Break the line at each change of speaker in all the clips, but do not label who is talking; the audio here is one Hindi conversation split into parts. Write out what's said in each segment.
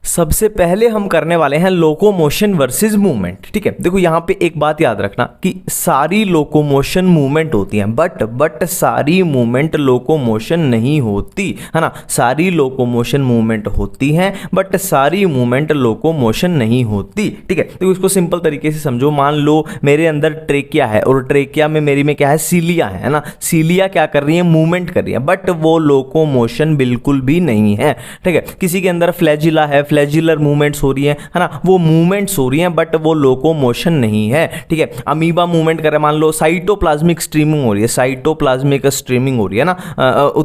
सबसे पहले हम करने वाले हैं लोकोमोशन वर्सेस मूवमेंट। ठीक है, देखो यहाँ पे एक बात याद रखना कि सारी लोकोमोशन मूवमेंट होती हैं, बट सारी मूवमेंट लोकोमोशन नहीं होती है ना। सारी लोकोमोशन मूवमेंट होती हैं बट सारी मूवमेंट लोकोमोशन नहीं होती। ठीक है, तो इसको सिंपल तरीके से समझो। मान लो मेरे अंदर ट्रेकिया है और ट्रेकिया में मेरी में क्या है, सीलिया है ना। सीलिया क्या कर रही है, मूवमेंट कर रही है, बट वो लोकोमोशन बिल्कुल भी नहीं है। ठीक है, किसी के अंदर फ्लैजिला है, फ्लैजिलर मूवमेंट्स हो रही है ना, वो मूवमेंट्स हो रही हैं बट वो लोकोमोशन नहीं है। ठीक है, अमीबा मूवमेंट कर रहा है, मान लो साइटोप्लाज्मिक स्ट्रीमिंग हो रही है, साइटोप्लाज्मिक स्ट्रीमिंग हो रही है ना।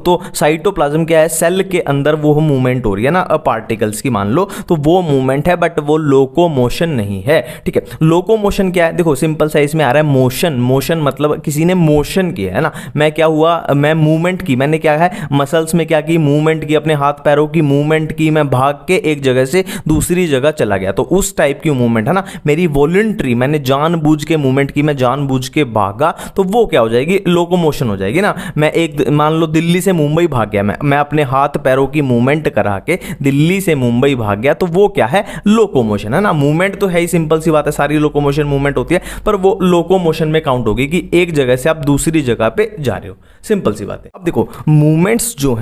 तो साइटोप्लाज्म क्या है, सेल के अंदर वो मूवमेंट हो रही है ना पार्टिकल्स की, मान लो, तो वो मूवमेंट है बट वो लोकोमोशन नहीं है। ठीक है, लोकोमोशन क्या है, देखो सिंपल सा इसमें आ रहा है मोशन। मोशन मतलब किसी ने मोशन किया है ना। मैं क्या हुआ, मैं मूवमेंट की, मैंने क्या है मसल्स में क्या की, मूवमेंट की, अपने हाथ पैरों की मूवमेंट की, मैं भाग के एक जगह से दूसरी जगह चला गया, तो उस टाइप की मूवमेंट है ना। मेरी वॉलंटरी, मैंने जानबूझ के मूवमेंट की, मैं जानबूझ के भागा, तो वो क्या हो जाएगी, लोकोमोशन हो जाएगी ना। मैं एक मान लो दिल्ली से मुंबई भाग गया, मैं अपने हाथ पैरों की मूवमेंट करा के दिल्ली से मुंबई भाग गया, तो वो क्या है, लोकोमोशन है ना। मूवमेंट तो है ही, सिंपल सी बात है, सारी लोकोमोशन मूवमेंट होती है, पर वो लोकोमोशन में काउंट होगी कि एक जगह से आप दूसरी जगह पे जा रहे हो, सिंपल सी बात है। अब देखो मूवमेंट्स जो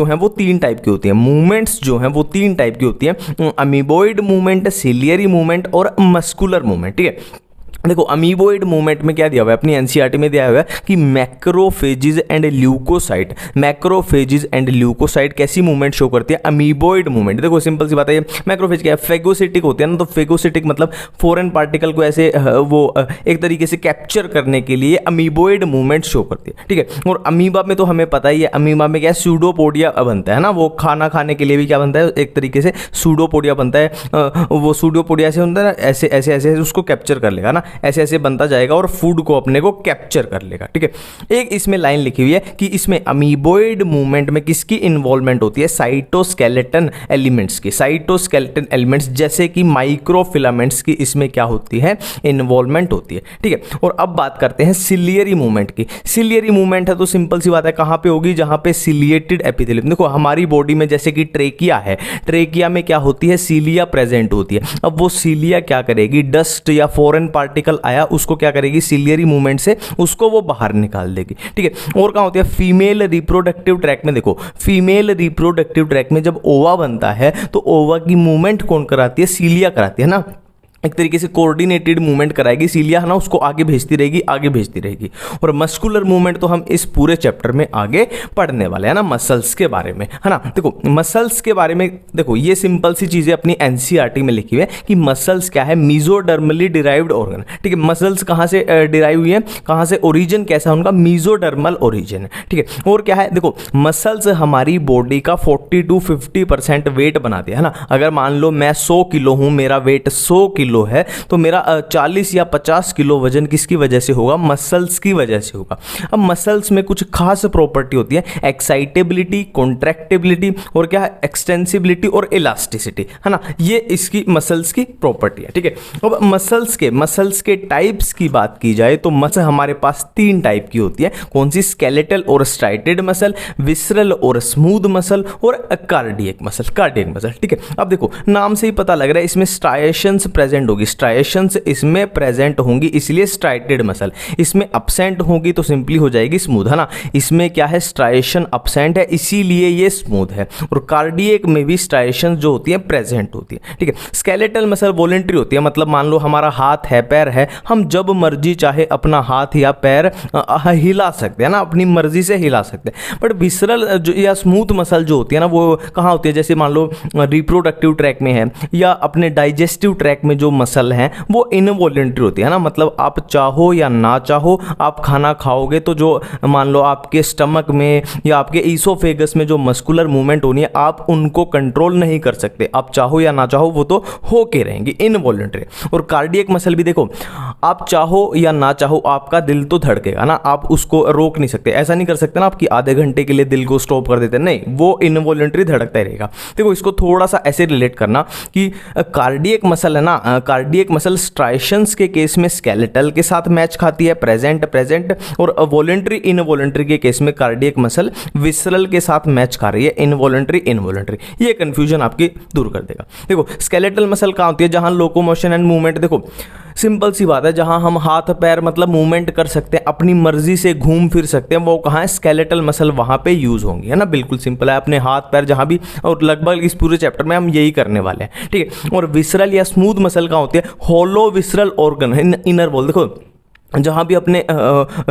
हैं वो तीन टाइप की होती हैं। मूवमेंट्स जो हैं वो तीन टाइप की होती हैं, अमीबोइड मूवमेंट, सिलियरी मूवमेंट और मस्कुलर मूवमेंट। ठीक है, देखो अमीबोइड मूवमेंट में क्या दिया हुआ है, अपनी एनसीईआरटी में दिया हुआ है कि मैक्रोफेजिज एंड ल्यूकोसाइट, मैक्रोफेजिज एंड ल्यूकोसाइट कैसी मूवमेंट शो करती है, अमीबोइड मूवमेंट। देखो सिंपल सी बात है, मैक्रोफेज क्या है, फेगोसिटिक होते हैं ना, तो फेगोसिटिक मतलब फॉरेन पार्टिकल को ऐसे वो एक तरीके से कैप्चर करने के लिए अमीबोइड मूवमेंट शो करती है। ठीक है, और अमीबा में तो हमें पता ही है, अमीबा में क्या है, सूडोपोडिया बनता है ना, वो खाना खाने के लिए भी क्या बनता है, एक तरीके से सूडोपोडिया बनता है। वो सूडोपोडिया से होता है ना, ऐसे ऐसे ऐसे उसको कैप्चर कर लेगा ना, ऐसे ऐसे बनता जाएगा और फूड को अपने को कैप्चर कर लेगा। ठीक है, एक इसमें लाइन लिखी हुई है कि इसमें अमीबोइड मूवमेंट में किसकी इन्वॉल्वमेंट होती है, साइटोस्केलेटन एलिमेंट्स की। साइटोस्केलेटन एलिमेंट्स जैसे कि माइक्रोफिलामेंट्स की इसमें क्या होती है, इन्वॉल्वमेंट होती है। ठीक है, और अब बात करते हैं सिलियरी मूवमेंट की। सिलियरी मूवमेंट है तो सिंपल सी बात है, कहां पे होगी, जहां पे सिलिएटेड एपिथेलियम। देखो हमारी बॉडी में जैसे कि ट्रेकिया है, ट्रेकिया में क्या होती है, सीलिया प्रेजेंट होती है। अब वो सीलिया क्या करेगी, डस्ट या फॉरेन पार्टिकल आया उसको क्या करेगी, सिलियरी मूवमेंट से उसको वो बाहर निकाल देगी। ठीक है, और कहां होती है, फीमेल रिप्रोडक्टिव ट्रैक में। देखो फीमेल रिप्रोडक्टिव ट्रैक में जब ओवा बनता है तो ओवा की मूवमेंट कौन कराती है, सीलिया कराती है ना। एक तरीके से कोऑर्डिनेटेड मूवमेंट कराएगी सीलिया है ना, उसको आगे भेजती रहेगी, आगे भेजती रहेगी। और मस्कुलर मूवमेंट तो हम इस पूरे चैप्टर में आगे पढ़ने वाले हैं ना, मसल्स के बारे में है ना। देखो मसल्स के बारे में, देखो ये सिंपल सी चीजें अपनी एनसीईआरटी में लिखी हुई है कि मसल्स क्या है, मीजोडर्मली डिराइव्ड ऑर्गन। ठीक है, मसल्स कहाँ से डिराइव हुई है, कहाँ से, ओरिजिन कैसा है उनका, मीजोडर्मल ओरिजिन है। ठीक है, और क्या है, देखो मसल्स हमारी बॉडी का 40 to 50% वेट बनाते हैं ना। अगर मान लो मैं 100 किलो हूँ, मेरा वेट 100 किलो है, तो मेरा 40 या 50 किलो वजन किसकी वजह से होगा, मसल्स की वजह से होगा। अब मसल्स में कुछ खास प्रॉपर्टी होती है, एक्साइटेबिलिटी, कॉन्ट्रैक्टिबिलिटी और क्या है, एक्सटेंसिबिलिटी और इलास्टिसिटी है ना, ये इसकी मसल्स की प्रॉपर्टी है। ठीक है, अब मसल्स के टाइप्स की बात की जाए तो मसल हमारे पास तीन टाइप की होती है। कौन सी, स्केलेटल और स्ट्राइटेड मसल, विसरल और स्मूथ मसल और कार्डियक मसल। ठीक है, अब देखो नाम से ही पता लग रहा है इसमें स्ट्राइएशंस प्रेजेंट होगी, स्ट्राइएशंस इसमें प्रेजेंट होंगी, इसलिए स्ट्राइटेड मसल। इसमें अपसेंट होगी तो सिंपली हो जाएगी स्मूथ है ना। इसमें क्या है, स्ट्राइएशन अपसेंट है, इसीलिए ये स्मूथ है। और कार्डियक में भी स्ट्राइएशन जो होती है प्रेजेंट होती है। ठीक है, स्केलेटल मसल वॉलंटरी होती है, मतलब मान लो हमारा हाथ है, पैर है, हम जब मर्जी चाहे अपना हाथ या पैर हिला सकते हैं ना, अपनी मर्जी से हिला सकते हैं। बट विसरल या स्मूथ मसल जो होती है ना, वो कहाँ होती है, जैसे मान लो रिप्रोडक्टिव ट्रैक में है या अपने डाइजेस्टिव ट्रैक में जो मसल हैं वो इनवॉलंटरी होती है ना। मतलब आप चाहो या ना चाहो आप खाना खाओगे तो जो मान लो आपके स्टमक में या आपके ईसोफेगस में जो मस्कुलर मूवमेंट होनी है आप उनको कंट्रोल नहीं कर सकते, आप चाहो या ना चाहो वो तो होके रहेंगी, इनवॉलंटरी। और कार्डियक मसल भी देखो, आप चाहो या ना चाहो आपका दिल तो धड़केगा ना, आप उसको रोक नहीं सकते। ऐसा नहीं कर सकते ना आपकी आधे घंटे के लिए दिल को स्टॉप कर देते, नहीं, वो इनवॉलंटरी धड़कता ही रहेगा। देखो इसको थोड़ा सा ऐसे रिलेट करना कि कार्डियक मसल है ना, कार्डियक मसल स्ट्राइशंस के केस में स्केलेटल के साथ मैच खाती है, प्रेजेंट, और वॉलेंट्री इनवॉलेंट्री के केस में कार्डियक मसल विसरल के साथ मैच खा रही है, इनवॉलेंट्री। ये कंफ्यूजन आपकी दूर कर देगा। देखो स्केलेटल मसल कहाँ होती है, जहां लोकोमोशन एंड मूवमेंट, देखो सिंपल सी बात है, जहां हम हाथ पैर मतलब मूवमेंट कर सकते हैं, अपनी मर्जी से घूम फिर सकते हैं, वो कहाँ है, स्केलेटल मसल वहां पे यूज होंगी, है ना। बिल्कुल सिंपल है, अपने हाथ पैर जहां भी, और लगभग इस पूरे चैप्टर में हम यही करने वाले हैं, ठीक है। और विसरल या स्मूथ मसल कहाँ होती है, होलो विसरल ऑर्गन, इनर वॉल, देखो जहाँ भी अपने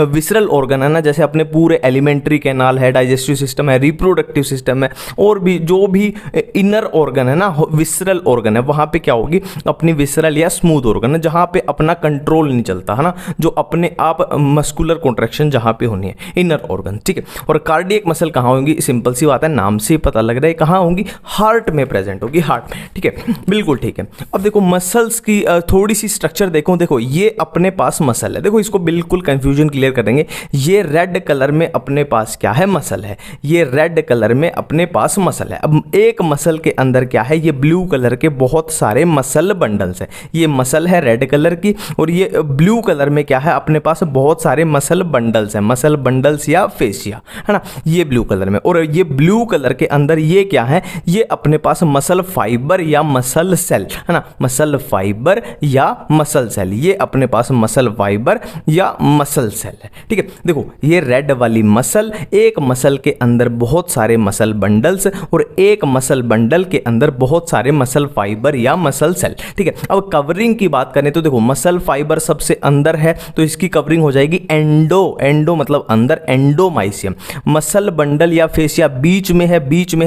विसरल ऑर्गन है ना, जैसे अपने पूरे एलिमेंट्री कैनाल है, डाइजेस्टिव सिस्टम है, रिप्रोडक्टिव सिस्टम है, और भी जो भी इनर ऑर्गन है ना, विसरल ऑर्गन है, वहाँ पे क्या होगी, अपनी विसरल या स्मूथ ऑर्गन है, जहाँ पे अपना कंट्रोल नहीं चलता, है ना, जो अपने आप मस्कुलर कॉन्ट्रैक्शन जहाँ पे होनी है, इनर ऑर्गन, ठीक है। और कार्डियक मसल कहाँ होंगी, सिंपल सी बात है, नाम से पता लग रहा है कहाँ होंगी, हार्ट में प्रेजेंट होगी, हार्ट में, ठीक है, बिल्कुल ठीक है। अब देखो मसल्स की थोड़ी सी स्ट्रक्चर देखो ये अपने पास मसल है, देखो इसको बिल्कुल कंफ्यूजन क्लियर कर देंगे। ये रेड कलर में अपने पास क्या है, मसल है, ये रेड कलर में अपने पास मसल है। अब एक मसल के अंदर क्या है, ये ब्लू कलर के बहुत सारे मसल बंडल्स है, ये मसल है रेड कलर की, और ये ब्लू कलर में क्या है, अपने पास बहुत सारे मसल बंडल्स है, मसल बंडल्स या फेशिया, है ना, ये ब्लू कलर में। और ये ब्लू कलर के अंदर ये क्या है, ये अपने पास मसल फाइबर या मसल सेल, है ना, मसल फाइबर या मसल सेल, ये अपने पास मसल फाइबर या मसल सेल है, ठीक है। देखो ये रेड वाली मसल, एक मसल के अंदर बहुत सारे मसल बंडल्स, और एक मसल बंडल के अंदर बहुत सारे मसल फाइबर या मसल सेल, ठीक है। अब कवरिंग की बात करें तो देखो मसल फाइबर सबसे अंदर है, तो इसकी कवरिंग हो जाएगी एंडो मतलब अंदर, एंडोमाइसियम। मसल बंडल या फेसिया बीच में है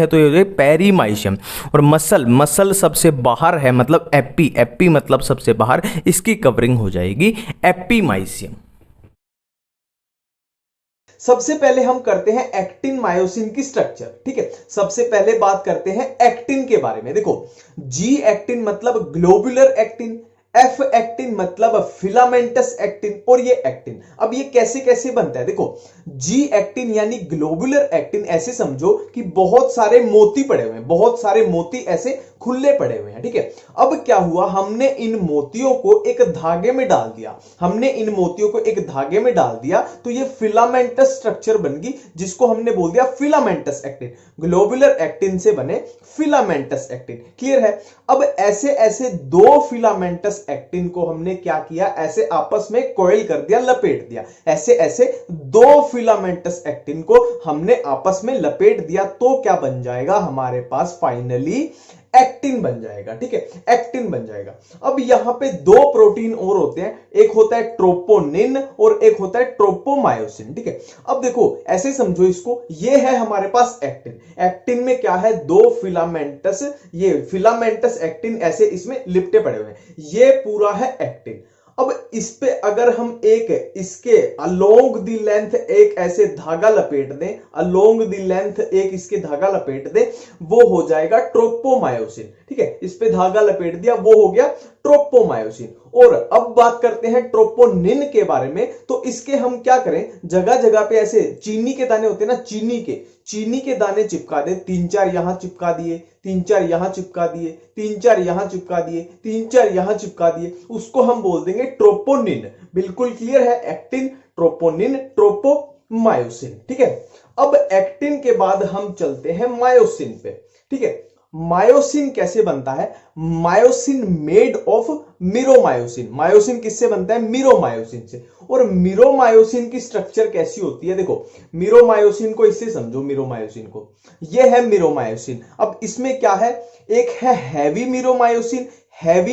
तो ये हो जाएगा पेरीमाइसियम। और मसल सबसे बाहर है, मतलब एपी मतलब सबसे बाहर, इसकी कवरिंग हो जाएगी एपीमाइसियम।
सबसे पहले हम करते हैं एक्टिन मायोसिन की स्ट्रक्चर, ठीक है। सबसे पहले बात करते हैं एक्टिन के बारे में। देखो जी एक्टिन मतलब ग्लोबुलर एक्टिन, एफ एक्टिन मतलब फिलामेंटस एक्टिन, और ये एक्टिन अब ये कैसे कैसे बनता है, देखो जी एक्टिन यानी ग्लोबुलर एक्टिन ऐसे समझो कि बहुत सारे मोती पड़े हुए हैं, बहुत सारे मोती ऐसे खुले पड़े हुए हैं, ठीक है। अब क्या हुआ, हमने इन मोतियों को एक धागे में डाल दिया, तो ये फिलामेंटस स्ट्रक्चर बन गई, जिसको हमने बोल दिया फिलामेंटस एक्टिन। ग्लोबुलर एक्टिन से बने फिलामेंटस एक्टिन, क्लियर है। अब ऐसे ऐसे दो फिलामेंटस एक्टिन को हमने क्या किया, ऐसे आपस में कॉइल कर दिया, लपेट दिया, ऐसे ऐसे दो फिलामेंटस एक्टिन को हमने आपस में लपेट दिया, तो क्या बन जाएगा हमारे पास, फाइनली एक्टिन बन जाएगा, ठीक है, एक्टिन बन जाएगा। अब यहां पे दो प्रोटीन और होते हैं, एक होता है ट्रोपोनिन और एक होता है ट्रोपोमायोसिन, ठीक है। अब देखो ऐसे समझो इसको, ये है हमारे पास एक्टिन, एक्टिन में क्या है, दो फिलामेंटस, ये फिलामेंटस एक्टिन ऐसे इसमें लिपटे पड़े हुए हैं, ये पूरा है एक्टिन। अब इस पे अगर हम एक इसके अलोंग द लेंथ एक ऐसे धागा लपेट दें, अलोंग द लेंथ एक इसके धागा लपेट दें, वो हो जाएगा ट्रोपोमायोसिन, ठीक है। इस पे धागा लपेट दिया, वो हो गया ट्रोपोमायोसिन। और अब बात करते हैं ट्रोपोनिन के बारे में, तो इसके हम क्या करें, जगह जगह पे ऐसे चीनी के दाने होते हैं ना, चीनी के दाने चिपका दे, 3-4 यहां चिपका दिए, 3-4 यहां चिपका दिए, 3-4 यहां चिपका दिए, 3-4 यहां चिपका दिए, उसको हम बोल देंगे ट्रोपोनिन। बिल्कुल क्लियर है, एक्टिन, ट्रोपोनिन, ट्रोपोमायोसिन, ठीक है। अब एक्टिन के बाद हम चलते हैं मायोसिन पे, ठीक है। मायोसिन कैसे बनता है, मायोसिन मेड ऑफ मिरोमायोसिन, मायोसिन किससे बनता है, मिरोमायोसिन से। और मिरोमायोसिन की स्ट्रक्चर कैसी होती है, देखो मिरोमायोसिन को इससे समझो, मिरोमायोसिन को, ये है मिरोमायोसिन। अब इसमें क्या है, एक है हैवी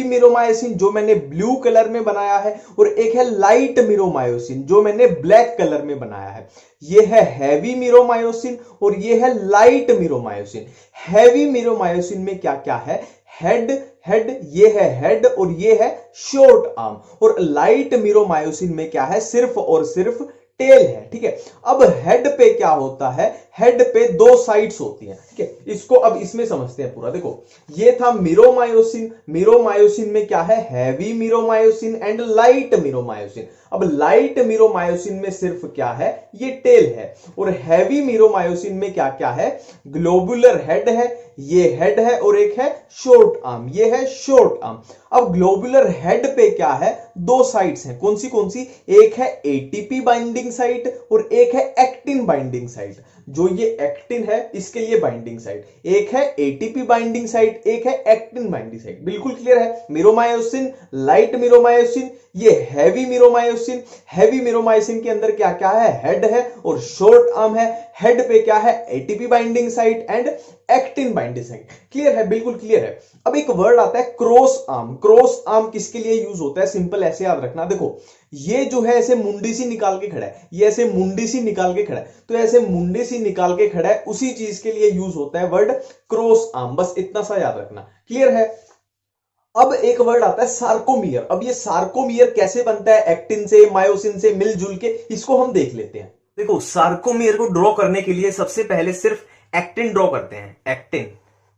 मिरोमायोसिन जो मैंने ब्लू कलर में बनाया है, और एक है लाइट मिरोमायोसिन जो मैंने ब्लैक कलर में बनाया है। ये है हैवी मिरोमायोसिन और ये है लाइट मिरोमायोसिन। हैवी मिरोमायोसिन में क्या क्या है, हेड, ये है हेड और ये है शॉर्ट आर्म। और लाइट मिरोमायोसिन में क्या है, सिर्फ और सिर्फ टेल है, ठीक है। अब हेड पे क्या होता है, हेड पे दो साइड्स होती हैं, ठीक है। इसको अब इसमें समझते हैं पूरा। देखो ये था मीरोमायोसिन, मीरोमायोसिन में क्या है, heavy meromyosin and light meromyosin. अब लाइट मीरोमायोसिन में सिर्फ क्या है, ये टेल है, और हैवी मीरोमायोसिन में क्या क्या है, ग्लोबुलर हेड है, ये हेड है, और एक है शॉर्ट आर्म, ये है शॉर्ट आर्म। अब ग्लोबुलर हेड पे क्या है, दो साइड्स हैं, कौन सी, एक है एटीपी बाइंडिंग साइट और एक है एक्टिन बाइंडिंग साइट। जो ये एक्टिन है इसके लिए बाइंडिंग साइट, एक है एटीपी बाइंडिंग साइट, एक है एक्टिन बाइंडिंग साइट। बिल्कुल क्लियर है। मीरोमायोसिन, लाइट मीरोमायोसिन, ये हैवी मीरोमायोसिन। हैवी मीरोमायोसिन के अंदर क्या क्या है, हेड है और शॉर्ट आर्म है। हेड पे क्या है, ATP binding site and actin binding site. Clear है, बिल्कुल क्लियर है। अब एक वर्ड आता है क्रॉस आर्म। क्रॉस आर्म किसके लिए यूज होता है, सिंपल ऐसे याद रखना। देखो ये जो है ऐसे मुंडी सी निकाल के खड़ा है, ये ऐसे मुंडी सी निकाल के खड़ा है, तो ऐसे मुंडी सी निकाल के खड़ा है, उसी चीज के लिए यूज होता है वर्ड क्रॉस आर्म। बस इतना सा याद रखना। क्लियर है। अब एक वर्ड आता है सार्कोमियर। अब ये सार्कोमियर कैसे बनता है, एक्टिन से मायोसिन से मिलजुल के, इसको हम देख लेते हैं।
देखो सार्कोमियर को ड्रॉ करने के लिए सबसे पहले सिर्फ एक्टिन ड्रॉ करते हैं। Actin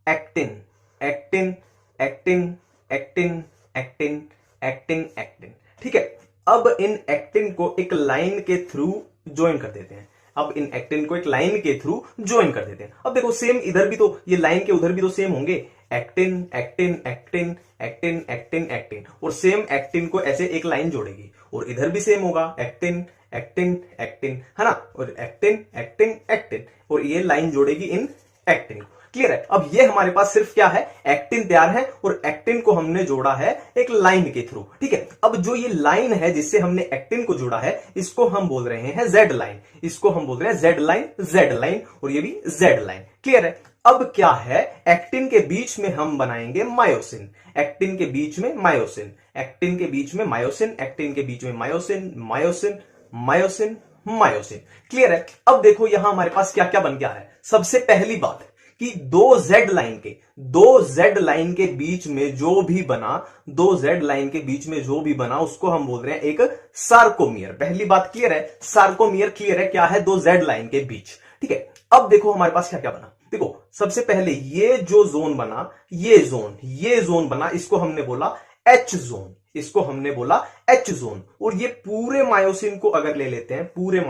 actin actin actin actin actin actin actin, ठीक है। अब इन एक्टिन को एक लाइन के थ्रू ज्वाइन कर देते हैं। अब इन एक्टिन को एक लाइन के थ्रू ज्वाइन कर देते हैं। अब देखो सेम इधर भी तो ये लाइन के उधर भी तो सेम होंगे, actin actin actin actin actin actin, और सेम एक्टिन को ऐसे एक लाइन जोड़ेगी, और इधर भी सेम होगा, एक्टिन एक्टिन एक्टिन, है ना, और एक्टिन एक्टिन एक्टिन, और ये लाइन जोड़ेगी इन एक्टिन को। क्लियर है। अब ये हमारे पास सिर्फ क्या है, एक्टिन तैयार है, और एक्टिन को हमने जोड़ा है एक लाइन के थ्रू, ठीक है। अब जो ये लाइन है जिससे हमने एक्टिन को जोड़ा है, इसको हम बोल रहे हैं जेड लाइन, इसको हम बोल रहे हैं जेड लाइन, जेड लाइन, और ये भी जेड लाइन। क्लियर है। अब क्या है, एक्टिन के बीच में हम बनाएंगे मायोसिन, एक्टिन के बीच में मायोसिन, एक्टिन के बीच में मायोसिन, एक्टिन के बीच में myosin, myosin myosin myosin. Clear है। अब देखो यहां हमारे पास क्या क्या बन गया है। सबसे पहली बात कि दो जेड लाइन के बीच में जो भी बना, दो जेड लाइन के बीच में जो भी बना, उसको हम बोल रहे हैं एक सार्कोमियर। पहली बात क्लियर है, सार्कोमियर क्लियर है, क्या है, दो जेड लाइन के बीच, ठीक है। अब देखो हमारे पास क्या क्या बना। देखो सबसे पहले ये जो जोन बना, ये जोन बना, इसको हमने बोला एच जोन, इसको हमने बोला एच जोन। और ये पूरे मायोसिन को अगर ले लेते हैं, पूरे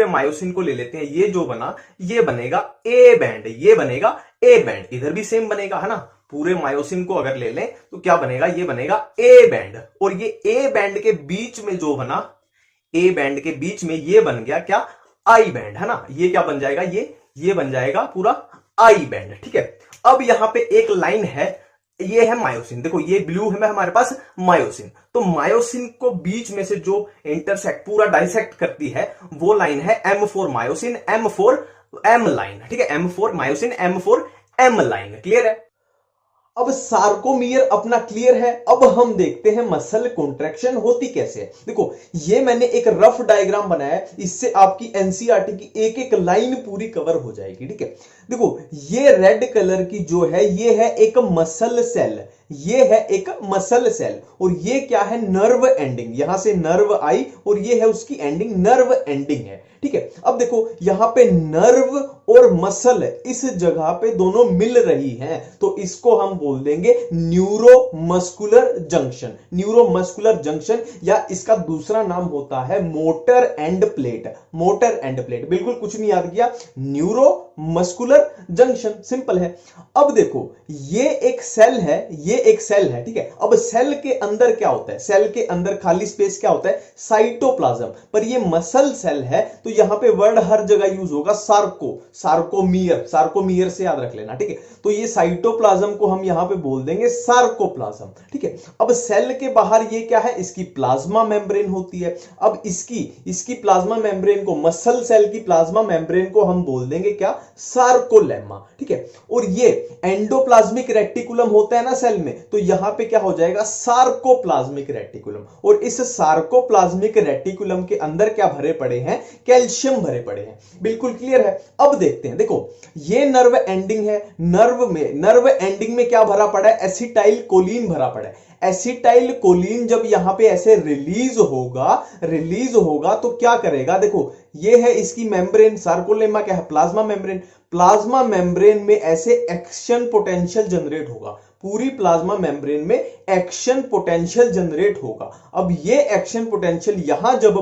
मायोसिन को ले लेते हैं, ये जो बना ये बनेगा ए बैंड, ये बनेगा ए बैंड, इधर भी सेम बनेगा, है ना। पूरे मायोसिन को अगर ले लें तो क्या बनेगा, ये बनेगा ए बैंड, और ये ए बैंड के बीच में जो बना, ए बैंड के बीच में ये बन गया क्या, आई बैंड, है ना। ये क्या बन जाएगा, ये बन जाएगा पूरा आई बैंड, ठीक है। अब यहां पे एक लाइन है, ये है मायोसिन। देखो ये ब्लू है हमारे पास मायोसिन, तो मायोसिन को बीच में से जो इंटरसेक्ट पूरा डाइसेक्ट करती है वो लाइन है M4 myosin, M4 M line, ठीक है। M4 myosin, M4 M line. Clear है।
अब सार्कोमियर अपना क्लियर है। अब हम देखते हैं मसल कॉन्ट्रैक्शन होती कैसे है। देखो ये मैंने एक रफ डायग्राम बनाया है, इससे आपकी एनसीईआरटी की एक एक लाइन पूरी कवर हो जाएगी, ठीक है। देखो ये रेड कलर की जो है, ये है एक मसल सेल, ये है एक मसल सेल, और ये क्या है, नर्व एंडिंग, यहां से नर्व आई और ये है उसकी एंडिंग, नर्व एंडिंग है, ठीक है। अब देखो यहां पे नर्व और मसल इस जगह पे दोनों मिल रही हैं, तो इसको हम बोल देंगे न्यूरोमस्कुलर जंक्शन, न्यूरोमस्कुलर जंक्शन, या इसका दूसरा नाम होता है motor end plate, motor end plate. बिल्कुल कुछ नहीं याद किया, न्यूरोमस्कुलर जंक्शन, सिंपल है। अब देखो ये एक सेल है, ये एक सेल है, ठीक है। अब सेल के अंदर क्या होता है, सेल के अंदर खाली स्पेस क्या होता है, साइटोप्लाज्म। पर ये मसल सेल है तो यहां पे वर्ड हर जगह यूज होगा सार्कोमियर, सार्कोमियर से याद रख लेना, ठीक है। तो ये साइटोप्लाज्म को हम यहां पे बोल देंगे सार्कोप्लाज्म, ठीक है। अब सेल के बाहर ये क्या है, इसकी प्लाज्मा मेम्ब्रेन होती है। अब इसकी प्लाज्मा मेम्ब्रेन को, मसल सेल की प्लाज्मा मेम्ब्रेन को हम बोल देंगे क्या, सार्कोलेमा, ठीक है। और ये एंडोप्लाज्मिक रेटिकुलम होता है ना सेल में, तो यहां पे क्या हो जाएगा, सार्कोप्लाज्मिक रेटिकुलम। और इस सार्कोप्लाज्मिक रेटिकुलम के अंदर क्या भरे पड़े हैं, कैल्शियम भरे पड़े हैं। बिल्कुल क्लियर है। अब देखते हैं, देखो ये नर्व एंडिंग है, नर्व एंडिंग में क्या भरा पड़ा है, एसिटाइल कोलिन भरा पड़ा है। एसिटाइल कोलिन जब यहां पे ऐसे रिलीज होगा तो क्या करेगा, देखो ये है इसकी मेम्ब्रेन, सार्कोलेमा क्या है, प्लाज्मा मेम्ब्रेन। प्लाज्मा मेम्ब्रेन में ऐसे एक्शन पोटेंशियल जनरेट होगा, पूरी प्लाज्मा मेम्ब्रेन में एक्शन पोटेंशियल जनरेट होगा। अब ये एक्शन पोटेंशियल यहां जब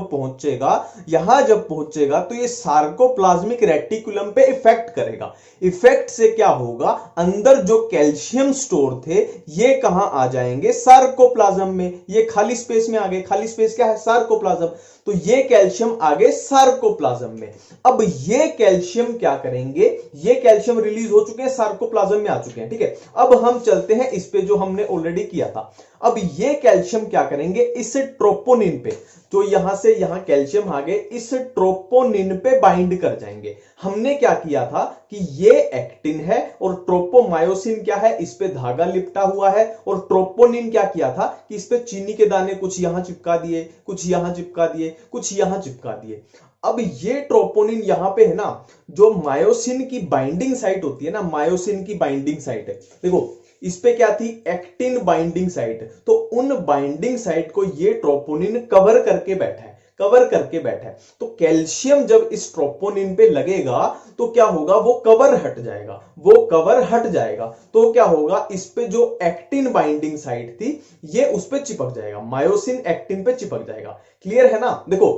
पहुंचेगा तो ये सार्कोप्लाज्मिक रेटिकुलम पे इफेक्ट करेगा। इफेक्ट से क्या होगा, अंदर जो कैल्शियम स्टोर थे ये कहां आ जाएंगे, सार्कोप्लाज्म में। ये खाली स्पेस में आ गए, खाली स्पेस क्या है, सार्कोप्लाज्म। तो ये कैल्शियम आ गए सार्कोप्लाज्म में। अब ये कैल्शियम क्या करेंगे, ये कैल्शियम रिलीज हो चुके हैं, सार्कोप्लाज्म में आ चुके हैं, ठीक है। अब हम चलते हैं इस पे जो हमने ऑलरेडी किया था। अब ये कैल्शियम क्या करेंगे, इस ट्रोपोनिन पे, तो यहां से यहां कैल्शियम आ गए, इस ट्रोपोनिन पे बाइंड कर जाएंगे। हमने क्या किया था कि ये एक्टिन है और ट्रोपोमायोसिन क्या है, इस पे धागा लिपटा हुआ है, और ट्रोपोनिन क्या किया था कि इस पे चीनी के दाने कुछ यहां चिपका दिए, कुछ यहां चिपका दिए, कुछ यहां चिपका दिए। अब ये ट्रोपोनिन यहां पे है ना, जो मायोसिन की बाइंडिंग साइट होती है ना, मायोसिन की बाइंडिंग साइट है, देखो इस पे क्या थी, एक्टिन बाइंडिंग साइट। तो उन बाइंडिंग साइट को ये ट्रोपोनिन कवर करके बैठा है, तो कैल्शियम जब इस ट्रोपोनिन पे लगेगा तो क्या होगा, वो कवर हट जाएगा। तो क्या होगा, इस पे जो एक्टिन बाइंडिंग साइट थी ये उस पे चिपक जाएगा, मायोसिन एक्टिन पे चिपक जाएगा। क्लियर है ना। देखो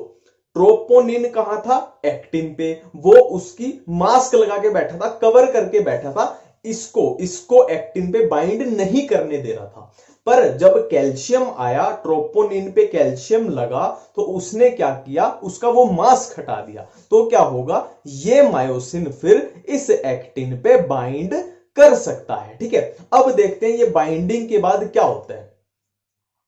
ट्रोपोनिन कहां था, एक्टिन पे, वो उसकी मास्क लगा के बैठा था, कवर करके बैठा था, इसको एक्टिन पे बाइंड नहीं करने दे रहा था। पर जब कैल्शियम आया, ट्रोपोनिन पे कैल्शियम लगा, तो उसने क्या किया, उसका वो मास्क हटा दिया। तो क्या होगा, ये मायोसिन फिर इस एक्टिन पे बाइंड कर सकता है, ठीक है। अब देखते हैं ये बाइंडिंग के बाद क्या होता है।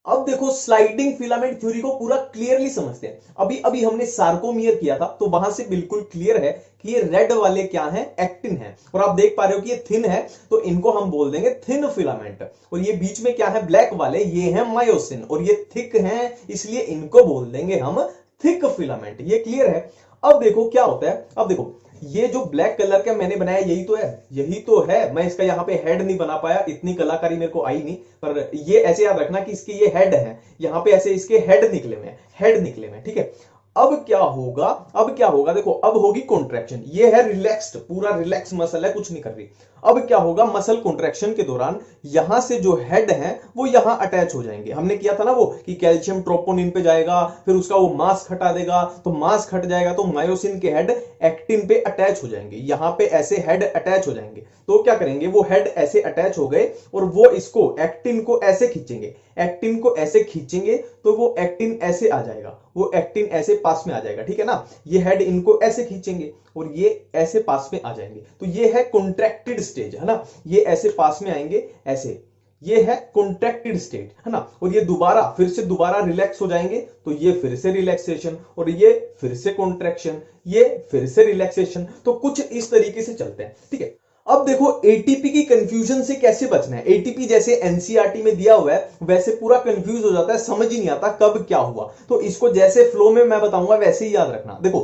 अब देखो स्लाइडिंग फिलामेंट थ्योरी को पूरा क्लियरली समझते हैं। अभी हमने सार्कोमियर किया था, तो वहां से बिल्कुल क्लियर है कि ये रेड वाले क्या हैं, एक्टिन है, और आप देख पा रहे हो कि ये थिन है, तो इनको हम बोल देंगे थिन फिलामेंट। और ये बीच में क्या है, ब्लैक वाले, ये है मायोसिन, और ये थिक हैं, इसलिए इनको बोल देंगे हम थिक फिलामेंट। ये क्लियर है। अब देखो क्या होता है, अब देखो ये जो ब्लैक कलर का मैंने बनाया यही तो है। मैं इसका यहाँ पे हेड नहीं बना पाया, इतनी कलाकारी मेरे को आई नहीं, पर ये ऐसे याद रखना कि इसके ये हेड है, यहाँ पे ऐसे इसके हेड निकले हुए, ठीक है। अब क्या होगा, देखो अब होगी कॉन्ट्रैक्शन, ये है रिलैक्स्ड, पूरा रिलैक्स मसल है, कुछ नहीं कर रही। अब क्या होगा, मसल कॉन्ट्रैक्शन के दौरान यहां से जो हेड है वो यहां अटैच हो जाएंगे। हमने किया था ना वो कि कैल्शियम ट्रोपोनिन पे जाएगा, फिर उसका वो मास्क हटा देगा, तो मास्क हट जाएगा तो मायोसिन के हेड एक्टिन पे अटैच हो जाएंगे, यहां पे ऐसे हेड अटैच हो जाएंगे। तो क्या करेंगे, वो हेड ऐसे अटैच हो गए और वो इसको एक्टिन को ऐसे खींचेंगे, तो वो एक्टिन ऐसे आ जाएगा, वो एक्टिन ऐसे पास में आ जाएगा, ठीक है ना। ये हेड इनको ऐसे खींचेंगे और ये ऐसे पास में आ जाएंगे, तो ये है कॉन्ट्रैक्टेड स्टेज, है ना। ये ऐसे पास में आएंगे, ऐसे, ये है कॉन्ट्रैक्टेड स्टेट, है ना। और ये फिर से दोबारा रिलैक्स हो जाएंगे, तो ये फिर से रिलैक्सेशन, और ये फिर से कॉन्ट्रैक्शन, ये फिर से रिलैक्सेशन। तो कुछ इस तरीके से चलते हैं, ठीक है। अब देखो एटीपी की कंफ्यूजन से कैसे बचना है। एटीपी जैसे एनसीईआरटी में दिया हुआ है वैसे पूरा कंफ्यूज हो जाता है, समझ ही नहीं आता कब क्या हुआ। तो इसको जैसे फ्लो में मैं बताऊंगा वैसे ही याद रखना। देखो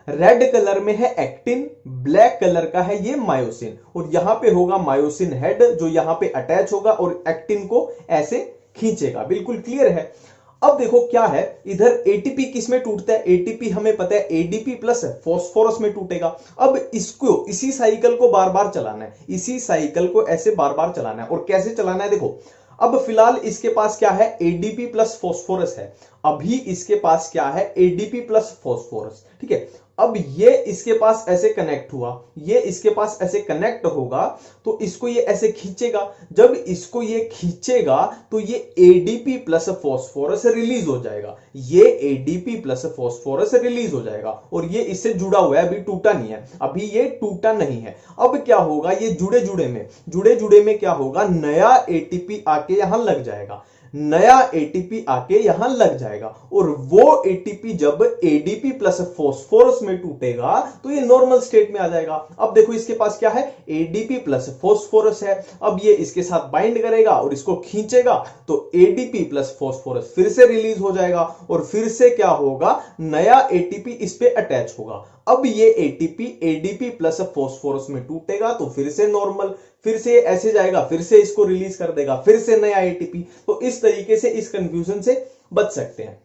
रेड कलर में है एक्टिन, ब्लैक कलर का है ये मायोसिन, और यहां पे होगा मायोसिन हेड जो यहां पे अटैच होगा और एक्टिन को ऐसे खींचेगा। बिल्कुल क्लियर है। अब देखो क्या है, इधर एटीपी किस में टूटता है, एटीपी हमें पता है एडीपी प्लस फास्फोरस में टूटेगा। अब इसी साइकिल को बार बार चलाना है, इसी साइकिल को ऐसे बार बार चलाना है। और कैसे चलाना है, देखो अब फिलहाल इसके पास क्या है, एडीपी प्लस फास्फोरस है, अभी इसके पास क्या है, एडीपी प्लस फास्फोरस, ठीक है। अब ये इसके पास ऐसे कनेक्ट हुआ, ये इसके पास ऐसे कनेक्ट होगा, तो इसको ये ऐसे खींचेगा। जब इसको ये खींचेगा तो ये एडीपी प्लस फास्फोरस रिलीज हो जाएगा, ये एडीपी प्लस फास्फोरस रिलीज हो जाएगा, और ये इससे जुड़ा हुआ है, अभी टूटा नहीं है, अभी ये टूटा नहीं है। अब क्या होगा, ये जुड़े जुड़े में क्या होगा, नया एटीपी आके यहां लग जाएगा। नया एटीपी आके यहां लग जाएगा और वो एटीपी जब एडीपी प्लस फॉस्फोरस में टूटेगा तो ये नॉर्मल स्टेट में आ जाएगा। अब देखो इसके पास क्या है, एडीपी प्लस फॉस्फोरस है। अब ये इसके साथ बाइंड करेगा और इसको खींचेगा तो एडीपी प्लस फॉस्फोरस फिर से रिलीज हो जाएगा और फिर से क्या होगा, नया एटीपी इस पे अटैच होगा। अब ये एटीपी एडीपी प्लस फॉस्फोरस में टूटेगा तो फिर से नॉर्मल, फिर से ऐसे जाएगा, फिर से इसको रिलीज कर देगा, फिर से नया एटीपी। तो इस तरीके से इस कंफ्यूजन से बच सकते हैं।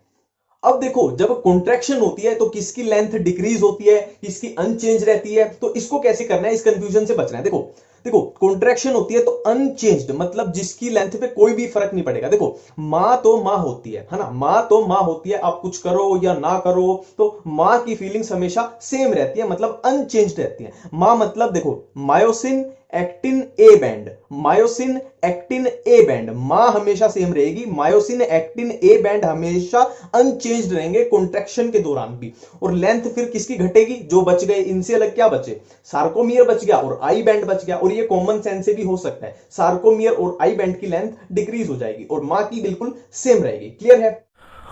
अब देखो जब कॉन्ट्रैक्शन होती है तो किसकी लेंथ डिक्रीज होती है, किसकी अनचेंज रहती है, तो इसको कैसे करना है, इस कंफ्यूजन से बचना है। देखो देखो कॉन्ट्रैक्शन होती है तो अनचेंज्ड मतलब जिसकी लेंथ पे कोई भी फर्क नहीं पड़ेगा। देखो मां तो मां होती है ना, मां तो मां होती है, आप कुछ करो या ना करो तो मां की फीलिंग्स हमेशा सेम रहती है, मतलब अनचेंज्ड रहती है। मां मतलब देखो myosin actin A band, myosin actin A band, मां हमेशा सेम रहेगी, मायोसिन एक्टिन ए बैंड हमेशा अनचेंज्ड रहेंगे कॉन्ट्रैक्शन के दौरान भी। और लेंथ फिर किसकी घटेगी, जो बच गए इनसे अलग क्या बचे, सार्कोमियर बच गया और आई बैंड बच गया। और ये कॉमन सेंस से भी हो सकता है, सार्कोमियर और आई बैंड की लेंथ डिक्रीज हो जाएगी और मां की बिल्कुल सेम रहेगी। क्लियर है।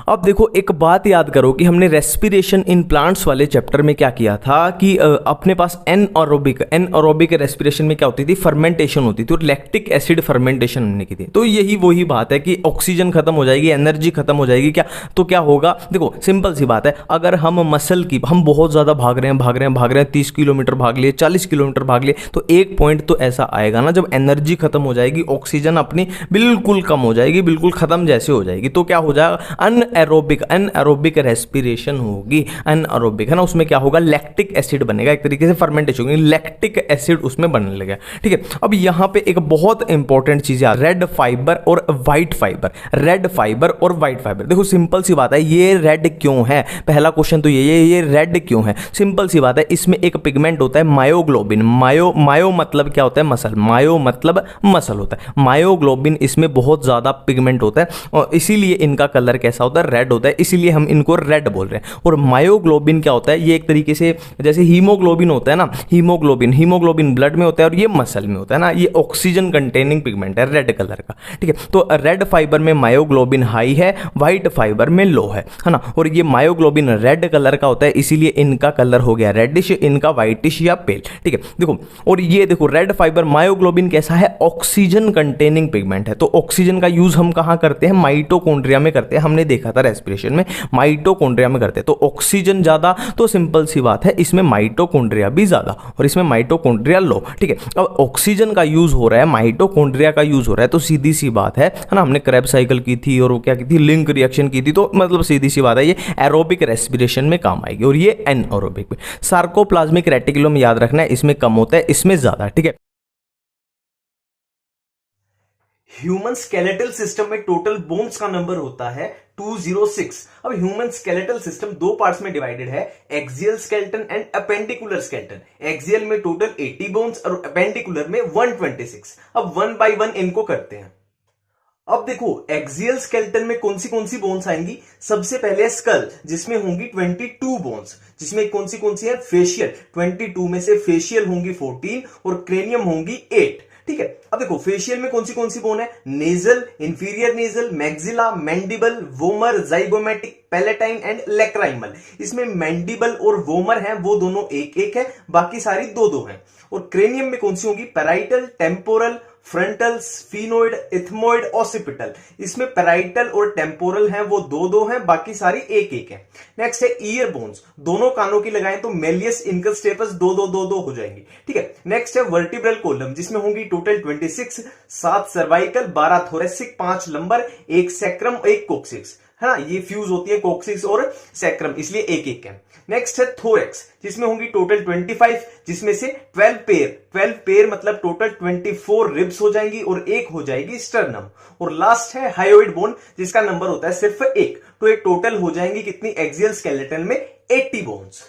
अब देखो एक बात याद करो कि हमने रेस्पिरेशन इन प्लांट्स वाले चैप्टर में क्या किया था कि अपने पास एनएरोबिक रेस्पिरेशन में क्या होती थी, फर्मेंटेशन होती थी और लैक्टिक एसिड फर्मेंटेशन हमने की थी। तो यही वही बात है कि ऑक्सीजन खत्म हो जाएगी, एनर्जी खत्म हो जाएगी क्या, तो क्या होगा, देखो सिंपल सी बात है, अगर हम बहुत ज़्यादा भाग रहे हैं 30 किलोमीटर भाग लिए, 40 किलोमीटर भाग लिए, तो एक पॉइंट तो ऐसा आएगा ना जब एनर्जी खत्म हो जाएगी, ऑक्सीजन अपनी बिल्कुल कम हो जाएगी, बिल्कुल खत्म जैसे हो जाएगी, तो क्या हो जाएगा, अनएरोबिक रेस्पिरेशन होगी। अनएरोबिक है ना, उसमें क्या होगा, लैक्टिक एसिड बनेगा, एक तरीके से फर्मेंटेशन होगी, लैक्टिक एसिड उसमें बनने लगेगा। ठीक है, अब यहां पे एक बहुत इंपॉर्टेंट चीज है, रेड फाइबर और व्हाइट फाइबर। रेड फाइबर और व्हाइट फाइबर, देखो सिंपल सी बात है, ये रेड क्यों है, पहला क्वेश्चन तो ये रेड क्यों है। सिंपल सी बात है, इसमें एक पिगमेंट होता है मायोग्लोबिन। मायो मतलब क्या होता है, मसल, मायो मतलब मसल होता है, मायोग्लोबिन इसमें बहुत ज्यादा पिगमेंट होता है और इसीलिए इनका कलर कैसा होता है, रेड होता है, इसीलिए हम इनको रेड बोल रहे हैं। और मायोग्लोबिन क्या होता है, ये एक तरीके से जैसे हीमोग्लोबिन होता है ना, हीमोग्लोबिन ब्लड में होता है और ये मसल में होता है ना, ये ऑक्सीजन कंटेनिंग पिगमेंट है रेड कलर का। ठीक है, तो रेड फाइबर में मायोग्लोबिन हाई है, व्हाइट फाइबर में लो है ना। और ये मायोग्लोबिन रेड कलर का होता है, इसीलिए इनका कलर हो गया रेडिश, इनका व्हाइटिश या पेल। ठीक है, देखो और ये देखो रेड फाइबर मायोग्लोबिन कैसा है, ऑक्सीजन कंटेनिंग पिगमेंट है। तो ऑक्सीजन का यूज हम कहां करते हैं, माइटोकॉन्ड्रिया में करते हैं, हमने देखा था रेस्पिरेशन में माइटोकॉन्ड्रिया में करते हैं। तो ऑक्सीजन ज्यादा, तो सिंपल सी बात है इसमें माइटोकॉन्ड्रिया भी ज्यादा और इसमें माइटोकॉन्ड्रिया लो। ठीक है, अब ऑक्सीजन का यूज हो रहा है, माइटोकॉन्ड्रिया का यूज हो रहा है, तो सीधी सी बात है ना, हमने क्रेब साइकिल की थी और वो क्या की थी, लिंक रिएक्शन की थी, तो मतलब सीधी सी बात है ये एरोबिक रेस्पिरेशन में काम आएगी और ये एनएरोबिक में। सार्कोप्लाज्मिक रेटिकुलम याद रखना है, इसमें कम होता है, इसमें ज्यादा। ठीक है,
ह्यूमन स्केलेटल सिस्टम में टोटल बोन्स का नंबर होता है 206। अब ह्यूमन स्केलेटल सिस्टम दो पार्ट्स में डिवाइडेड है, axial skeleton and appendicular skeleton. Axial में टोटल 80 बोन्स और अपेंडिकुलर में 126। अब वन बाय वन इनको करते हैं। अब देखो एक्सियल स्केलेटन में कौन सी बोन्स आएंगी, सबसे पहले स्कल जिसमें होंगी 22 बोन्स, जिसमें कौन सी है, फेशियल। 22 में से फेशियल होंगी 14 और क्रेनियम होंगी 8। ठीक है, अब देखो फेशियल में कौन सी बोन है, nasal, inferior nasal, maxilla, mandible, vomer, zygomatic, palatine and lacrimal. इसमें मैंडिबल और वोमर हैं वो दोनों एक एक है, बाकी सारी दो दो हैं। और क्रेनियम में कौन सी होगी, parietal, temporal, frontal, sphenoid, ethmoid, occipital. इसमें पैराइटल और टेम्पोरल हैं वो दो दो हैं, बाकी सारी एक एक है। नेक्स्ट है ईयर बोन्स, दोनों कानों की लगाएं तो मेलियस, इनकस्टेपस दो दो हो जाएंगी। ठीक है, नेक्स्ट है वर्टिब्रल कोलम जिसमें होंगी total 26, 7 cervical, 12 thoracic, 5 lumbar, 1 sacrum, 1 कोक्सिक्स, है ना, ये फ्यूज होती है कोक्सिक्स और सैक्रम, इसलिए एक एक है। नेक्स्ट है थोरेक्स जिसमें होंगी टोटल 25, जिसमें से 12 पेयर मतलब टोटल 24 रिब्स हो जाएंगी और एक हो जाएगी स्टर्नम। और लास्ट है हायोइड बोन जिसका नंबर होता है सिर्फ एक, तो एक टोटल हो जाएंगी कितनी, एक्सियल स्केलेटन में 80 बोन्स।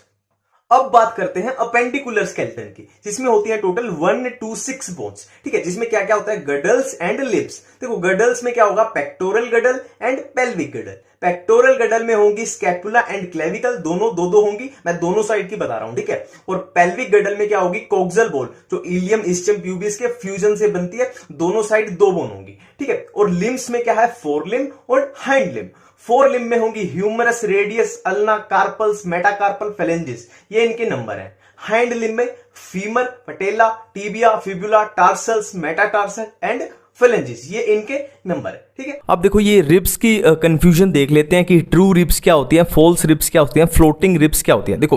अब बात करते हैं अपेंडिकुलर स्केलेटन की जिसमें होती है टोटल 126 बोन्स। ठीक है, जिसमें क्या क्या होता है, गडल्स एंड लिप्स। देखो गडल्स में क्या होगा, pectoral girdle and pelvic girdle.
Pectoral girdle में होंगी स्कैपुला एंड क्लेविकल, दोनों दो दो होंगी, मैं दोनों साइड की बता रहा हूं, ठीक है। और पेल्विक गडल में क्या होगी, कोक्सल बोन जो इलियम इस्चियम प्यूबिस के फ्यूजन से बनती है, दोनों साइड दो बोन होंगी, ठीक है। और लिम्स में क्या है, फोर लिम और हाइंड लिम। फोर लिम में होंगी humerus, radius, ulna, carpals, metacarpal, phalanges, ये इनके नंबर हैं। हाइंड लिम में femur, patella, tibia, fibula, tarsals, metatarsal and phalanges, ये इनके नंबर है, ठीक है। अब देखो ये रिब्स की कंफ्यूजन देख लेते हैं कि ट्रू रिब्स क्या होती हैं, फॉल्स रिब्स क्या होती हैं, फ्लोटिंग रिब्स क्या होती हैं। देखो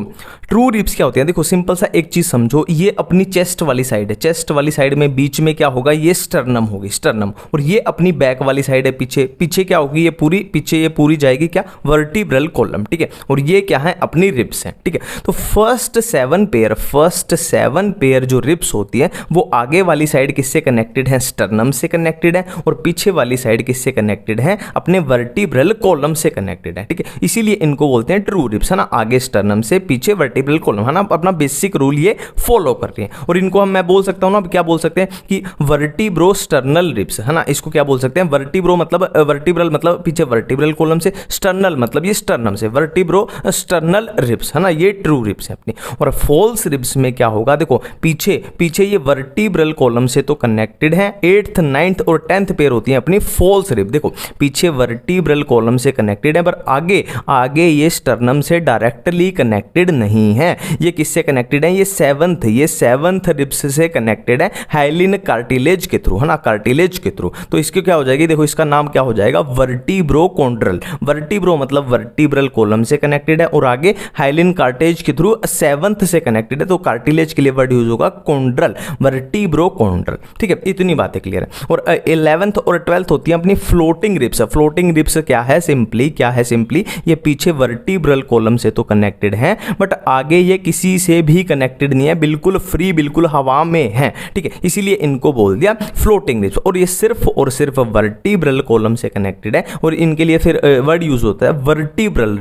ट्रू रिब्स क्या होती हैं, देखो सिंपल सा एक चीज समझो, ये अपनी चेस्ट वाली साइड है, चेस्ट वाली साइड में बीच में क्या होगा, ये स्टर्नम होगी, स्टर्नम। और ये अपनी बैक वाली साइड है, पीछे पीछे क्या होगी, ये पूरी पीछे, ये पूरी जाएगी क्या, वर्टिब्रल कॉलम, ठीक है। और ये क्या है, अपनी रिब्स हैं, ठीक है। तो फर्स्ट सेवन पेयर जो रिब्स होती है वो आगे वाली साइड किससे कनेक्टेड है, स्टर्नम से कनेक्टेड है, और पीछे वाली साइड किससे कनेक्टेड है, अपने वर्टिब्रल कॉलम से कनेक्टेड है, ठीक है। इसीलिए इनको बोलते हैं ट्रू रिब्स, है ना। आगे स्टर्नम से, पीछे वर्टिब्रल कॉलम, है ना। अपना बेसिक रूल ये फॉलो कर रही है। और इनको हम मैं बोल सकता हूं ना, क्या बोल सकते हैं कि वर्टिब्रो स्टर्नल रिब्स, है ना। इसको क्या बोल सकते हैं, वर्टिब्रो मतलब वर्टिब्रल मतलब पीछे वर्टिब्रल कॉलम से, स्टर्नल मतलब ये स्टर्नम से, वर्टिब्रो स्टर्नल रिब्स, है ना। ये ट्रू रिब्स है अपनी। और फॉल्स रिब्स में क्या होगा, देखो पीछे पीछे ये वर्टिब्रल कॉलम से तो कनेक्टेड है, 8th 9th और 10th पेयर होती है अपनी फॉल्स रिब। देखो पीछे वर्टिब्रल कॉलम से कनेक्टेड है, पर आगे आगे ये स्टर्नम से डायरेक्टली कनेक्टेड नहीं है। ये किससे कनेक्टेड है, ये सेवंथ रिब्स से कनेक्टेड है, हाइलिन कार्टिलेज के थ्रू, है ना, कार्टिलेज के थ्रू। तो इसके क्या हो जाएगी, देखो इसका नाम क्या हो जाएगा, वर्टिब्रोकोंड्रल। वर्टिब्रो मतलब वर्टिब्रल कॉलम से कनेक्टेड है, और आगे हाइलिन कार्टेज के थ्रू सेवंथ से कनेक्टेड है, तो कार्टिलेज के लिए वर्ड यूज होगा कोंड्रल, वर्टिब्रोकोंड्रल, ठीक है। इतनी बातें क्लियर है। और 11th और 12th होती है अपनी फ्लोटिंग रिब्स। फ्लोटिंग रिब्स क्या है, सिंपली ये पीछे वर्टिब्रल कॉलम से तो कनेक्टेड है, बट आगे ये किसी से भी कनेक्टेड नहीं है, बिल्कुल फ्री, बिल्कुल हवा में है, ठीक है। इसीलिए इनको बोल दिया फ्लोटिंग रिब्स। और ये सिर्फ और सिर्फ वर्टिब्रल कॉलम से कनेक्टेड है, और इनके लिए फिर वर्ड यूज होता है वर्टिब्रल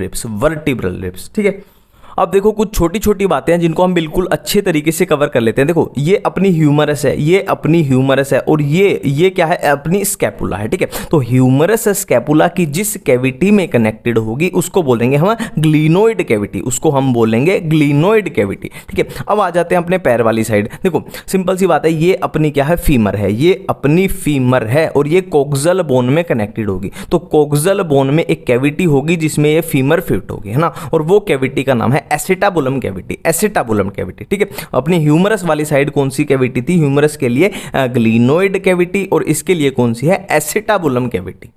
रिब्स, ठीक है। अब देखो कुछ छोटी छोटी बातें हैं जिनको हम बिल्कुल अच्छे तरीके से कवर कर लेते हैं। देखो ये अपनी ह्यूमरस है, और ये क्या है, अपनी स्कैपुला है, ठीक है। तो ह्यूमरस स्कैपुला की जिस कैविटी में कनेक्टेड होगी उसको बोलेंगे हम ग्लिनोइड कैविटी, उसको हम बोलेंगे ग्लिनोइड कैविटी, ठीक है। अब आ जाते हैं अपने पैर वाली साइड। देखो सिंपल सी बात है, ये अपनी क्या है, फीमर है, ये अपनी फीमर है, और ये कोक्सल बोन में कनेक्टेड होगी। तो कोक्सल बोन में एक कैविटी होगी जिसमें ये फीमर फिट होगी, है ना। और वो कैविटी का नाम है एसिटाबुलम कैविटी, ठीक है। अपनी ह्यूमरस वाली साइड कौन सी कैविटी थी, ह्यूमरस के लिए ग्लिनोइड कैविटी, और इसके लिए कौन सी है, एसिटाबुलम कैविटी।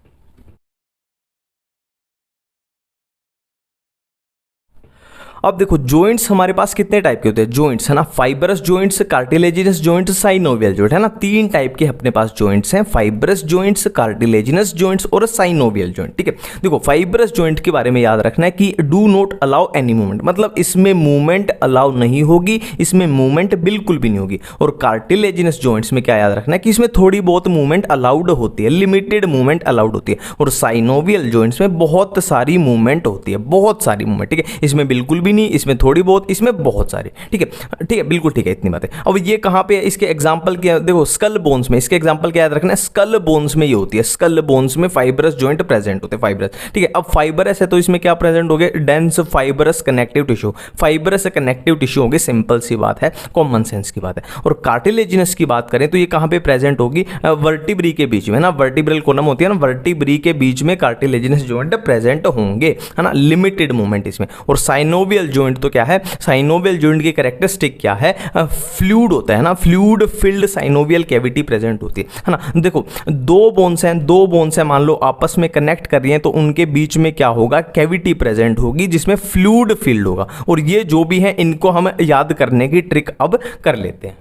अब देखो जॉइंट्स हमारे पास कितने टाइप के होते हैं, जॉइंट्स, है ना। Fibrous joints, cartilaginous joints, synovial joint, है ना। 3 टाइप के अपने पास जॉइंट्स हैं, फाइबरस जॉइंट्स, कार्टिलेजिनस जॉइंट्स और साइनोवियल जॉइंट, ठीक है। देखो फाइबरस जॉइंट के बारे में याद रखना है कि do not allow any movement, मतलब इसमें मूवमेंट अलाउ नहीं होगी, इसमें मूवमेंट बिल्कुल भी नहीं होगी। और कार्टिलेजिनस जॉइंट्स में क्या याद रखना है कि इसमें थोड़ी बहुत मूवमेंट अलाउड होती है, लिमिटेड मूवमेंट अलाउड होती है। और साइनोवियल जॉइंट्स में बहुत सारी मूवमेंट होती है, बहुत सारी मूवमेंट, ठीक है। इसमें बिल्कुल नहीं, इसमें थोड़ी बहुत, इसमें बहुत सारी, ठीक है, बिल्कुल ठीक है, इतनी बात है। अब ये कहां पे है, इसके एग्जांपल क्या, देखो स्कल बोन्स में, इसके एग्जांपल क्या याद रखना है, स्कल बोन्स में ये होती है, स्कल बोन्स में फाइबरस जॉइंट प्रेजेंट होते हैं, फाइबरस, ठीक है। अब फाइबरस है तो इसमें क्या प्रेजेंट हो गए, dense fibrous connective tissue, fibrous connective tissue होंगे, सिंपल सी बात है, कॉमन सेंस की बात है। और कार्टिलेजिनस की बात करें तो ये कहां पे प्रेजेंट होगी, वर्टिब्री के बीच में ना, वर्टिब्रल कॉलम होती है ना, वर्टिब्री के बीच में कार्टिलेजिनस जॉइंट प्रेजेंट होंगे, है ना, लिमिटेड मूवमेंट इसमें। और साइनोवियल जॉइंट तो क्या है, साइनोवियल जॉइंट की कैरेक्टरिस्टिक क्या है, फ्लूइड होता है ना, fluid filled synovial cavity present होती है ना। देखो दो बोन्स हैं मान लो आपस में कनेक्ट कर रही हैं, तो उनके बीच में क्या होगा, कैविटी प्रेजेंट होगी जिसमें फ्लूइड फील्ड होगा। और ये जो भी है इनको हम याद करने की ट्रिक अब कर लेते हैं,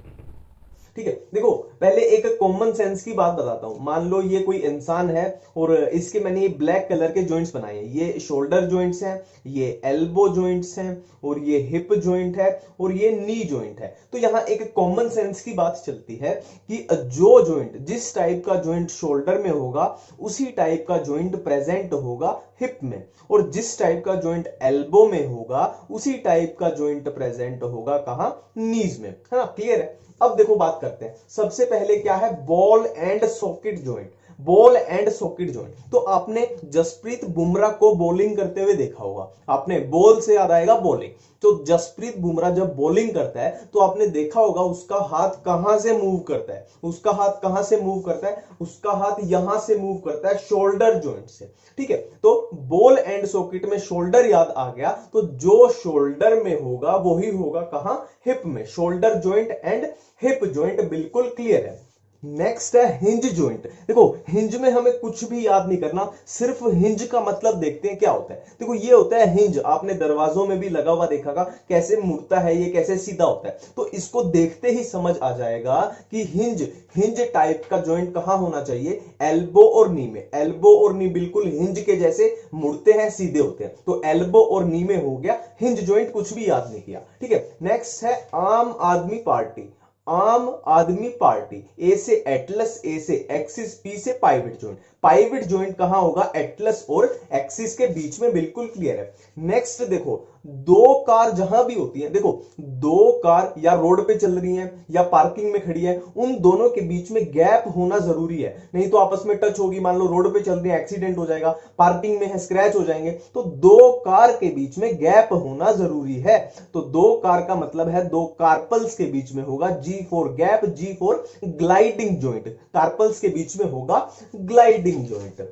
ठीक है। देखो पहले एक कॉमन सेंस की बात बताता हूं। मान लो ये कोई इंसान है और इसके मैंने ये ब्लैक कलर के जॉइंट्स बनाए हैं, ये शोल्डर जॉइंट्स हैं, ये एल्बो जॉइंट्स हैं, और ये हिप जॉइंट है, और ये नी जॉइंट है। तो यहां एक कॉमन सेंस की बात चलती है कि जो जॉइंट, जिस टाइप का जॉइंट शोल्डर में होगा उसी टाइप का जॉइंट प्रेजेंट होगा हिप में, और जिस टाइप का जॉइंट एल्बो में होगा उसी टाइप का जॉइंट प्रेजेंट होगा कहां, नीज में, है ना। क्लियर है। अब देखो बात करते हैं, सबसे पहले क्या है, ball and socket joint. Ball and socket joint. तो आपने जसप्रीत बुमराह को बॉलिंग करते हुए देखा होगा, आपने बॉल से याद आएगा बॉलिंग। तो जसप्रीत बुमराह जब बॉलिंग करता है तो आपने देखा होगा उसका हाथ कहां से मूव करता है, उसका हाथ कहां से मूव करता है, उसका हाथ यहां से मूव करता है शोल्डर जॉइंट से, ठीक है। तो बॉल एंड सॉकेट में शोल्डर याद आ गया, तो जो शोल्डर में होगा वही होगा कहां, हिप में। Shoulder joint and hip joint बिल्कुल क्लियर है। नेक्स्ट है हिंज जॉइंट। देखो हिंज में हमें कुछ भी याद नहीं करना, सिर्फ हिंज का मतलब देखते हैं क्या होता है। देखो ये होता है हिंज, आपने दरवाजों में भी लगा हुआ देखा होगा, कैसे मुड़ता है ये, कैसे सीधा होता है। तो इसको देखते ही समझ आ जाएगा कि हिंज टाइप का जॉइंट कहां होना चाहिए, एल्बो और नी में। एल्बो और नी बिल्कुल हिंज के जैसे मुड़ते हैं, सीधे होते हैं। तो एल्बो और नी में हो गया हिंज जॉइंट, कुछ भी याद नहीं किया, ठीक है। नेक्स्ट है आम आदमी पार्टी। आम आदमी पार्टी, ए से एटलस, ए से एक्सिस, पी से पाइवट जॉइंट। पाइवट जॉइंट कहां होगा, एटलस और एक्सिस के बीच में, बिल्कुल क्लियर है। नेक्स्ट देखो, दो कार जहां भी होती है, देखो दो कार या रोड पे चल रही हैं या पार्किंग में खड़ी है, उन दोनों के बीच में गैप होना जरूरी है, नहीं तो आपस में टच होगी। मान लो रोड पे चल रही है, एक्सीडेंट हो जाएगा, पार्किंग में है, स्क्रैच हो जाएंगे। तो दो कार के बीच में गैप होना जरूरी है। तो दो कार का मतलब है दो कार्पल्स के बीच में होगा G for gap, G for gliding joint. Carpals के बीच में होगा ग्लाइडिंग जॉइंट।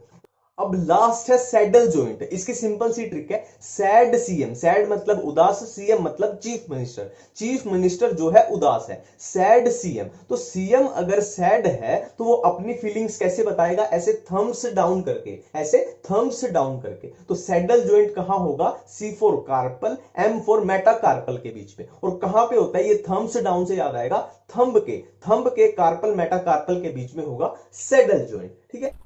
अब लास्ट है सैडल जॉइंट। इसकी सिंपल सी ट्रिक है, सैड सीएम। सैड मतलब उदास, सीएम मतलब चीफ मिनिस्टर। चीफ मिनिस्टर जो है उदास है, सैड सीएम। तो सीएम अगर सैड है तो वो अपनी फीलिंग्स कैसे बताएगा, ऐसे थम्स डाउन करके, ऐसे थम्स डाउन करके। तो सैडल जॉइंट कहां होगा, C for carpal, M for metacarpal के बीच में। और कहां पे होता है ये थम्स डाउन से याद आएगा, थंब के कार्पल मेटाकार्पल के बीच में होगा सैडल जॉइंट, ठीक है।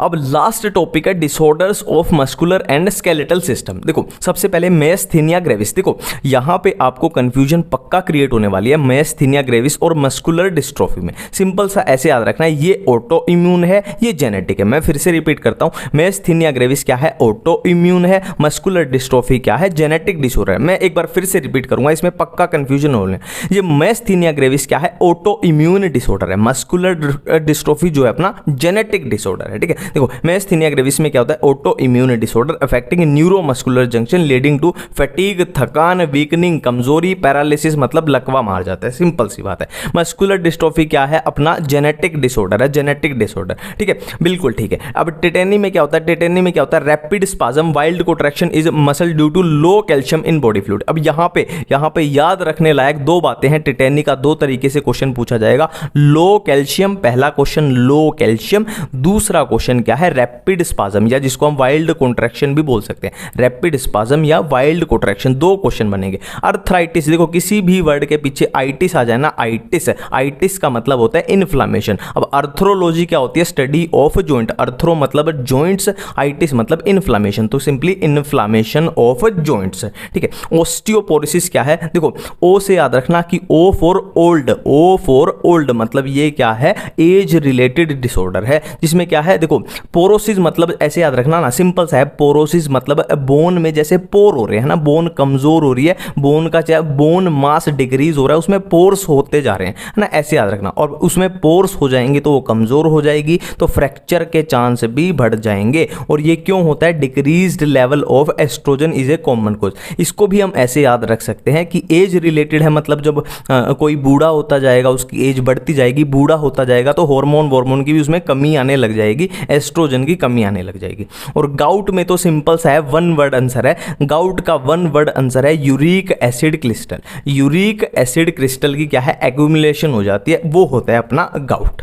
अब लास्ट टॉपिक है disorders of muscular and skeletal system. देखो सबसे पहले मेस्थीनिया ग्रेविस। देखो यहाँ पे आपको कंफ्यूजन पक्का क्रिएट होने वाली है मेस्थीनिया ग्रेविस और मस्कुलर डिस्ट्रोफी में। सिंपल सा ऐसे याद रखना है, ये ऑटो इम्यून है, ये जेनेटिक है। मैं फिर से रिपीट करता हूँ, मेस्थीनिया ग्रेविस क्या है, ऑटो इम्यून है। मस्कुलर डिस्ट्रोफी क्या है, जेनेटिक डिसऑर्डर है। मैं एक बार फिर से रिपीट करूंगा, इसमें पक्का कंफ्यूजन होने। ये मेस्थीनिया ग्रेविस क्या है, ऑटो इम्यून डिसऑर्डर है। मस्कुलर डिस्ट्रोफी जो है अपना जेनेटिक डिसऑर्डर है, ठीक है। देखो मेस्थीनिया ग्रेविस में क्या होता है, autoimmune disorder affecting neuromuscular junction leading to fatigue, थकान, वीकनिंग, कमजोरी, पैरालिसिस, मतलब लकवा मार जाता है। सिंपल सी बात है। मस्कुलर डिस्ट्रोफी क्या है, अपना जेनेटिक डिसऑर्डर है, जेनेटिक डिसऑर्डर, ठीक है, बिल्कुल ठीक है। अब टेटेनी में क्या होता है, टेटेनी में क्या होता है, rapid spasm, wild contraction is muscle due to low calcium in body fluid. अब यहाँ पे याद रखने लायक दो बातें हैं। टेटेनी का दो तरीके से क्वेश्चन पूछा जाएगा, लो कैल्शियम, पहला क्वेश्चन लो कैल्शियम, दूसरा क्वेश्चन क्या है, रैपिड स्पाज्म, या जिसको हम वाइल्ड कॉन्ट्रैक्शन भी बोल सकते हैं। रैपिड स्पाज्म या वाइल्ड कॉन्ट्रैक्शन, दो क्वेश्चन बनेंगे। अर्थराइटिस, देखो किसी भी वर्ड के पीछे आइटिस आ जाए ना, आइटिस का मतलब होता है इन्फ्लामेशन। अब अर्थरोलॉजी क्या होती है, स्टडी ऑफ जॉइंट। अर्थरो मतलब जॉइंट्स, आइटिस मतलब इन्फ्लामेशन, तो सिंपली इन्फ्लामेशन ऑफ जॉइंट्स, ठीक है। ऑस्टियोपोरोसिस क्या है, देखो ओ से याद रखना कि ओ फॉर ओल्ड, मतलब ये क्या है, एज रिलेटेड डिसऑर्डर है, जिसमें क्या है, देखो पोरोसिस मतलब ऐसे याद रखना ना, सिंपल सा है। पोरोसिस मतलब बोन में जैसे पोर हो रहे हैं ना, बोन कमजोर हो रही है, बोन का चाहे बोन मास डिक्रीज हो रहा है, उसमें पोर्स होते जा रहे हैं, है ना, ऐसे याद रखना। और उसमें पोर्स हो जाएंगे तो वो कमजोर हो जाएगी, तो फ्रैक्चर के चांस भी बढ़ जाएंगे। और ये क्यों होता है, decreased level of oestrogen is a common cause. इसको भी हम ऐसे याद रख सकते हैं कि एज रिलेटेड है, मतलब जब कोई बूढ़ा होता जाएगा, उसकी एज बढ़ती जाएगी, बूढ़ा होता जाएगा, तो हार्मोन की भी उसमें कमी आने लग जाएगी, एस्ट्रोजन की कमी आने लग जाएगी। और गाउट में तो सिंपल सा है, वन वर्ड आंसर है। गाउट का वन वर्ड आंसर है uric acid crystal. Uric acid crystal की क्या है, एक्यूमुलेशन हो जाती है, वो होता है अपना गाउट।